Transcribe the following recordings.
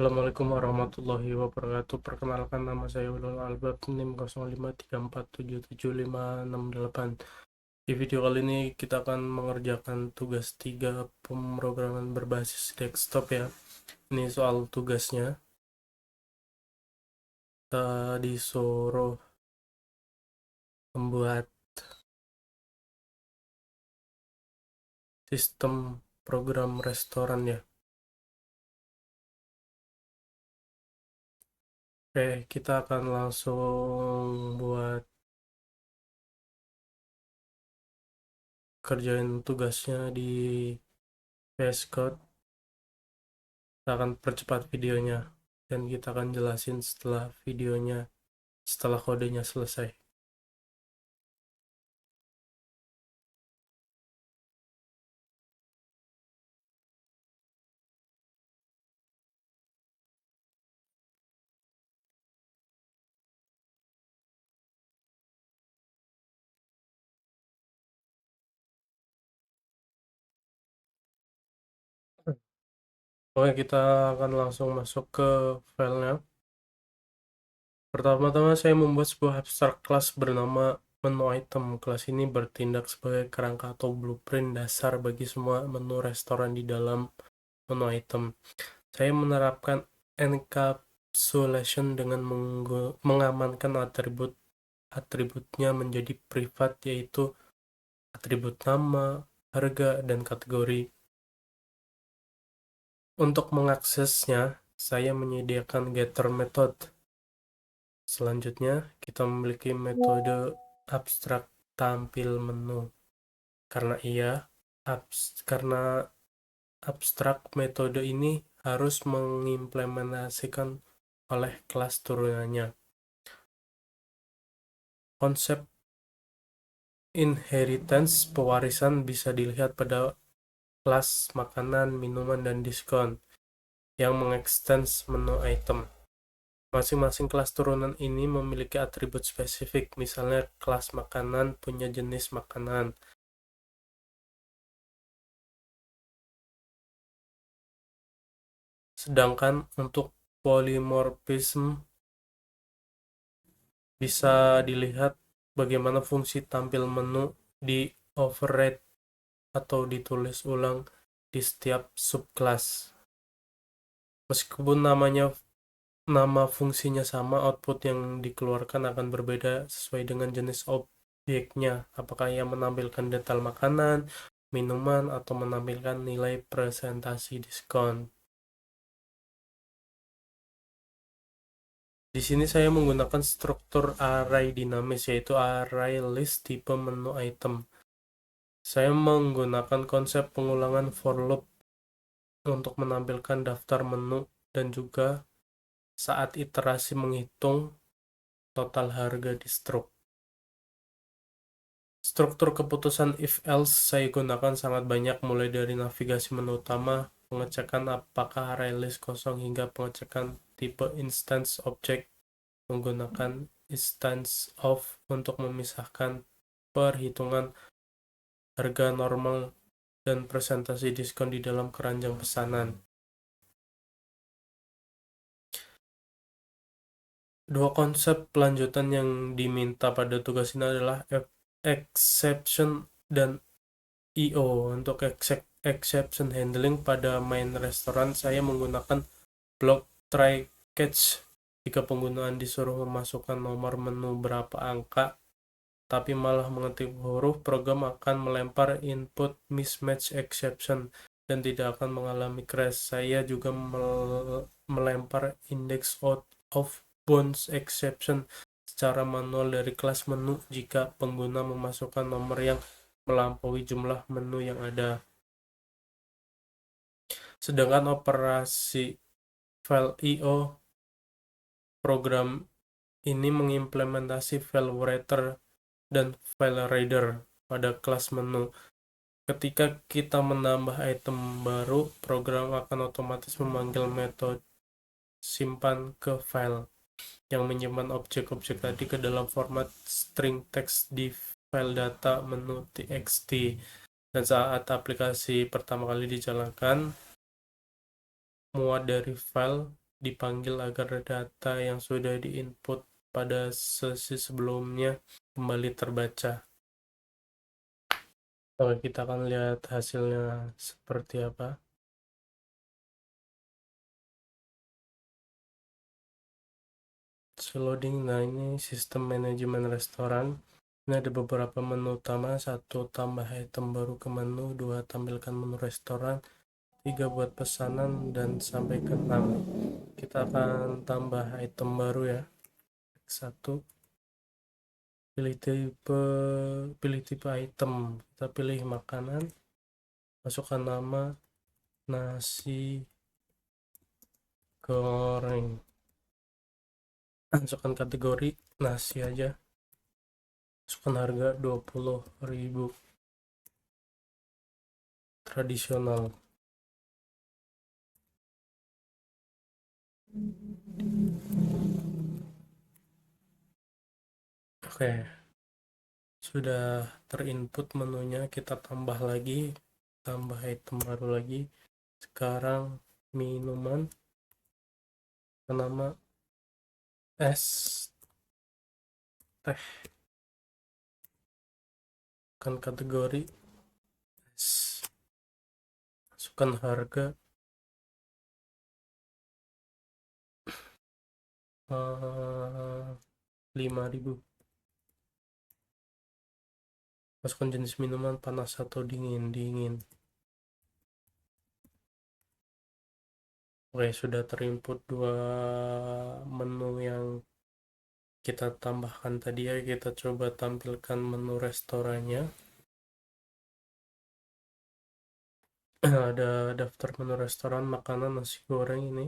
Assalamualaikum warahmatullahi wabarakatuh. Perkenalkan, nama saya Ulul Albab, NIM 0534777568. Di video kali ini kita akan mengerjakan tugas 3 pemrograman berbasis desktop ya. Ini soal tugasnya. Kita disuruh membuat sistem program restoran ya. Oke, kita akan langsung buat kerjain tugasnya di VS Code. Kita akan percepat videonya dan kita akan jelasin setelah kodenya selesai. Oke, kita akan langsung masuk ke filenya. Pertama-tama saya membuat sebuah abstrak kelas bernama menu item. Kelas ini bertindak sebagai kerangka atau blueprint dasar bagi semua menu restoran di dalam menu item. Saya menerapkan encapsulation dengan mengamankan atributnya menjadi privat, yaitu atribut nama, harga, dan kategori. Untuk mengaksesnya, saya menyediakan getter method. Selanjutnya, kita memiliki metode abstrak tampil menu. Karena abstrak, metode ini harus mengimplementasikan oleh kelas turunannya. Konsep inheritance pewarisan bisa dilihat pada kelas makanan, minuman, dan diskon yang mengekstens menu item. Masing-masing kelas turunan ini memiliki atribut spesifik, misalnya kelas makanan punya jenis makanan. Sedangkan untuk polymorphism bisa dilihat bagaimana fungsi tampil menu di override atau ditulis ulang di setiap subclass. Meskipun nama fungsinya sama, output yang dikeluarkan akan berbeda sesuai dengan jenis objeknya, apakah ia menampilkan detail makanan, minuman, atau menampilkan nilai presentasi diskon. Di sini saya menggunakan struktur array dinamis, yaitu array list tipe menu item. Saya menggunakan konsep pengulangan for loop untuk menampilkan daftar menu dan juga saat iterasi menghitung total harga di struk. Struktur keputusan if-else saya gunakan sangat banyak, mulai dari navigasi menu utama, pengecekan apakah array list kosong, hingga pengecekan tipe instance object menggunakan instance of untuk memisahkan perhitungan harga normal dan presentasi diskon di dalam keranjang pesanan. Dua konsep pelanjutan yang diminta pada tugas ini adalah exception dan IO. Untuk exception handling pada main restoran, saya menggunakan block try catch. Jika penggunaan disuruh memasukkan nomor menu berapa angka, tapi malah mengetik huruf, program akan melempar input mismatch exception dan tidak akan mengalami crash. Saya juga melempar index out of bounds exception secara manual dari kelas menu jika pengguna memasukkan nomor yang melampaui jumlah menu yang ada. Sedangkan operasi file IO, program ini mengimplementasi file writer dan file reader pada kelas menu. Ketika kita menambah item baru, program akan otomatis memanggil metode simpan ke file yang menyimpan objek-objek tadi ke dalam format string text di file data menu txt. Dan saat aplikasi pertama kali dijalankan, muat dari file dipanggil agar data yang sudah diinput pada sesi sebelumnya kembali terbaca. Oke, kita akan lihat hasilnya seperti apa. Loading. Nah, ini sistem manajemen restoran. Ini ada beberapa menu utama. 1. Tambah item baru ke menu. 2. Tampilkan menu restoran. 3. Buat pesanan. Dan sampai ke 6. Kita akan tambah item baru ya. 1. Pilih tipe item. Kita pilih makanan. Masukkan nama. Nasi goreng. Masukkan kategori nasi aja. Masukkan harga 20.000. Tradisional. Oke, sudah terinput menunya. Kita tambah lagi, tambah item baru lagi. Sekarang minuman, nama es teh, kan kategori es, masukkan harga 5.000. Masukkan jenis minuman, panas atau dingin. Oke, sudah terinput 2 menu yang kita tambahkan tadi ya. Kita coba tampilkan menu restorannya. Ada daftar menu restoran makanan nasi goreng ini.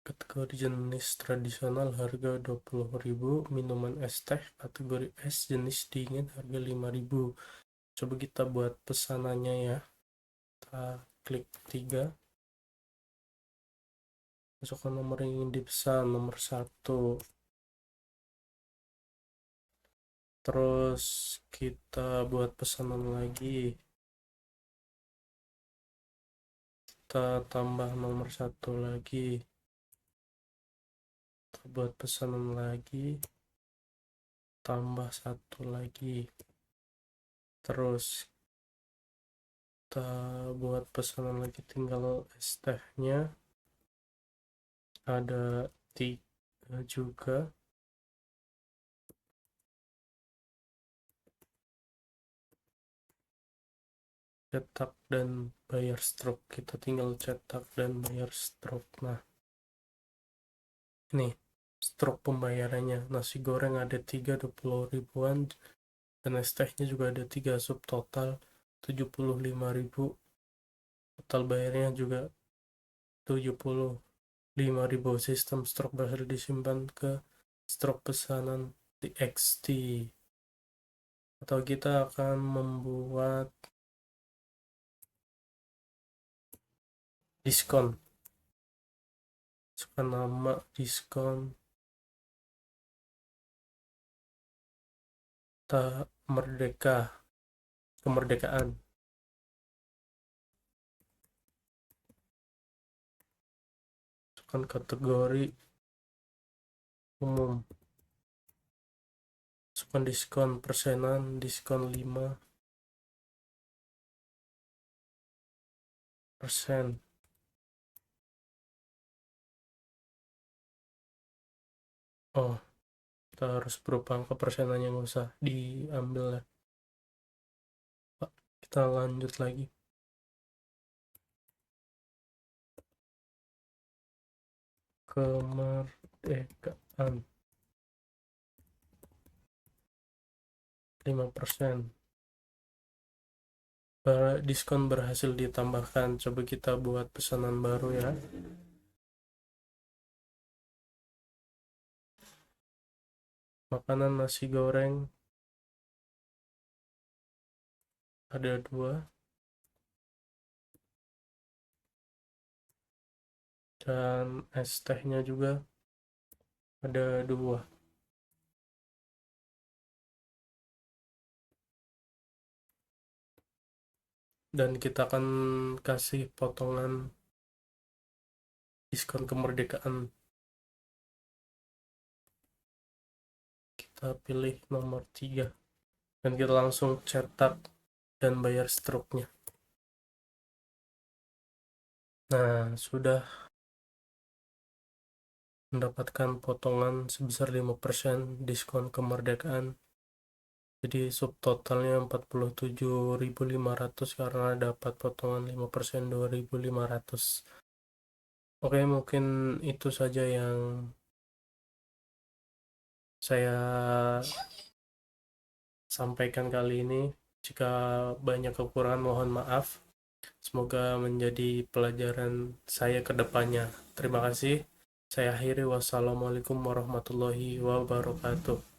Kategori jenis tradisional harga 20.000. Minuman es teh kategori es jenis dingin harga 5.000. Coba kita buat pesanannya ya. Kita klik 3. Masukkan nomor yang ingin dipesan, nomor 1. Terus kita buat pesanan lagi. Kita tambah nomor 1 lagi. Kita buat pesanan lagi. Tambah 1 lagi. Terus kita buat pesanan lagi, tinggal es tehnya ada 3 juga. Cetak dan bayar stroke, kita tinggal cetak dan bayar stroke. Nah, ini stroke pembayarannya. Nasi goreng ada 3, 20.000-an, dan es tehnya juga ada 3, subtotal 75.000. Total bayarnya juga 75.000. Sistem stroke berhasil disimpan ke stroke pesanan txt. Atau kita akan membuat diskon. Masukkan nama diskon merdeka, kemerdekaan. Masukkan kategori umum. Masukkan diskon persenan, diskon 5%. Oh, kita harus berubah ke persenannya, nggak usah diambil ya. Kita lanjut lagi. Kemerdekaan 5%. Diskon berhasil ditambahkan. Coba kita buat pesanan baru ya. Makanan nasi goreng ada 2, dan es tehnya juga ada 2. Dan kita akan kasih potongan diskon kemerdekaan. Kita pilih nomor 3 dan kita langsung cetak dan bayar struknya. Nah, sudah mendapatkan potongan sebesar 5% diskon kemerdekaan. Jadi subtotalnya 47.500 karena dapat potongan 5% 2.500. Oke, mungkin itu saja yang saya sampaikan kali ini. Jika banyak kekurangan mohon maaf. Semoga menjadi pelajaran saya ke depannya. Terima kasih. Saya akhiri. Wassalamualaikum warahmatullahi wabarakatuh.